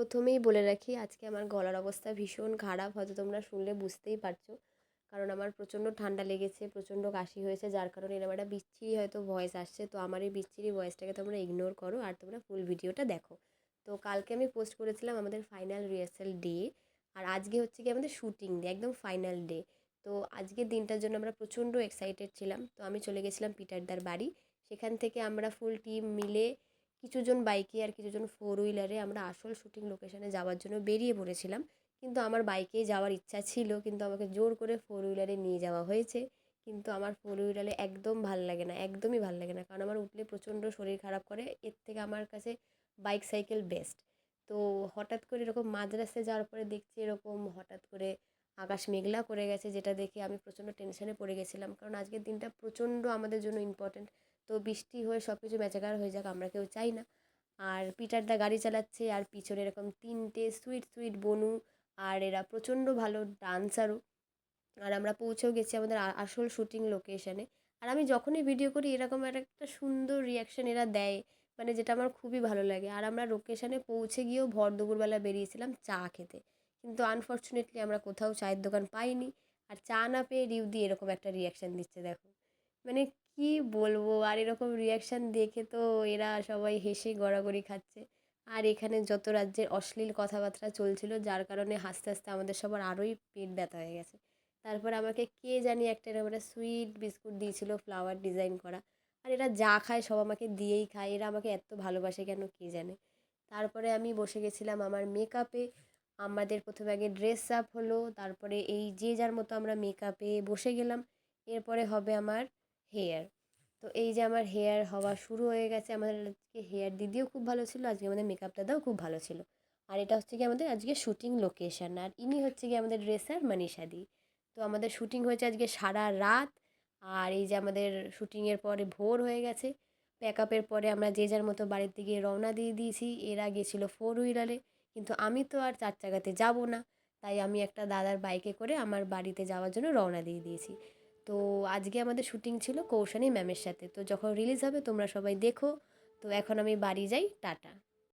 প্রথমেই বলে রাখি আজকে আমার গলার অবস্থা ভীষণ খারাপ, হয়তো তোমরা শুনলে বুঝতেই পারছো। কারণ আমার প্রচণ্ড ঠান্ডা লেগেছে, প্রচণ্ড কাশি হয়েছে, যার কারণে এরকম একটা বিচ্ছিরি হয়তো ভয়েস আসছে। তো আমার এই বিচ্ছিরি ভয়েসটাকে তোমরা ইগনোর করো আর তোমরা ফুল ভিডিওটা দেখো। তো কালকে আমি পোস্ট করেছিলাম আমাদের ফাইনাল রিহার্সাল ডে, আর আজকে হচ্ছে কি আমাদের শুটিং ডে, একদম ফাইনাল ডে। তো আজকের দিনটার জন্য আমরা প্রচণ্ড এক্সাইটেড ছিলাম। তো আমি চলে গেছিলাম পিটারদার বাড়ি। সেখান থেকে আমরা ফুল টিম মিলে কিছুজন বাইকে আর কিছুজন ফোর হুইলারে আমরা আসল শুটিং লোকেশনে যাওয়ার জন্য বেরিয়ে পড়েছিলাম। কিন্তু আমার বাইকেই যাওয়ার ইচ্ছা ছিল, কিন্তু আমাকে জোর করে ফোর হুইলারে নিয়ে যাওয়া হয়েছে। কিন্তু আমার ফোর হুইলারে একদম ভাল লাগে না, একদমই ভাল লাগে না, কারণ আমার উঠলে প্রচণ্ড শরীর খারাপ করে। এর থেকে আমার কাছে বাইক সাইকেল বেস্ট। তো হঠাৎ করে এরকম মাঝ রাস্তায় যাওয়ার পরে দেখছি এরকম হঠাৎ করে আকাশ মেঘলা করে গেছে, যেটা দেখে আমি প্রচণ্ড টেনশনে পড়ে গেছিলাম, কারণ আজকের দিনটা প্রচণ্ড আমাদের জন্য ইম্পর্ট্যান্ট। তো বৃষ্টি হয়ে সব কিছু ম্যাচাকার হয়ে যাক আমরা কেউ চাই না। আর পিটারদা গাড়ি চালাচ্ছে, আর পিছনে এরকম তিনটে সুইট সুইট বনু, আর এরা প্রচণ্ড ভালো ডান্সারও। আর আমরা পৌঁছেও গেছি আমাদের আসল শুটিং লোকেশনে। আর আমি যখনই ভিডিও করি এরকম একটা সুন্দর রিয়াকশন এরা দেয়, মানে যেটা আমার খুবই ভালো লাগে। আর আমরা লোকেশনে পৌঁছে গিয়েও ভর দুপুরবেলা বেরিয়েছিলাম চা খেতে, কিন্তু আনফর্চুনেটলি আমরা কোথাও চায়ের দোকান পাইনি। আর চা না পেয়ে রিউদি এরকম একটা রিয়াকশান দিচ্ছে, দেখো মানে কি বলবো। আর এরকম রিয়াকশান দেখে তো এরা সবাই হেসে গড়াগড়ি খাচ্ছে। আর এখানে যত রাজ্যের অশ্লীল কথাবার্তা চলছিল, যার কারণে হাসতে হাসতে আমাদের সবার আরোই পেট ব্যথা হয়ে গেছে। তারপর আমাকে কে জানি একটা এরকম একটা সুইট বিস্কুট দিয়েছিল ফ্লাওয়ার ডিজাইন করা। আর এরা যা খায় সব আমাকে দিয়েই খায়, এরা আমাকে এত ভালোবাসে কেন কে জানে। তারপরে আমি বসে গেছিলাম আমার মেকআপে। আমাদের প্রথমে আগে ড্রেস আপ হলো, তারপরে এই যে যার মতো আমরা মেকআপে বসে গেলাম। এরপরে হবে আমার হেয়ার। তো এই যে আমার হেয়ার হওয়া শুরু হয়ে গেছে। আমাদের আজকে হেয়ার দিদিও খুব ভালো ছিল, আজকে আমাদের মেকআপ দাদাও খুব ভালো ছিল। আর এটা হচ্ছে কি আমাদের আজকে শুটিং লোকেশন, আর ইনি হচ্ছে কি আমাদের ড্রেসার মনীষা দি। তো আমাদের শুটিং হয়েছে আজকে সারা রাত। আর এই যে আমাদের শুটিংয়ের পরে ভোর হয়ে গেছে। প্যাকআপের পরে আমরা যে যার মতো বাড়ির দিকে রওনা দিয়ে দিয়েছি। এরা গেছিলো ফোর হুইলারে, কিন্তু আমি তো আর চার চাকাতে যাব না। তাই আমি একটা দাদার বাইকে করে আমার বাড়িতে যাওয়ার জন্য রওনা দিয়ে দিয়েছি। তো আজকে আমাদের শুটিং ছিল কৌশানী ম্যামের সাথে। তো যখন রিলিজ হবে তোমরা সবাই দেখো। তো এখন আমি বাড়ি যাই, টাটা।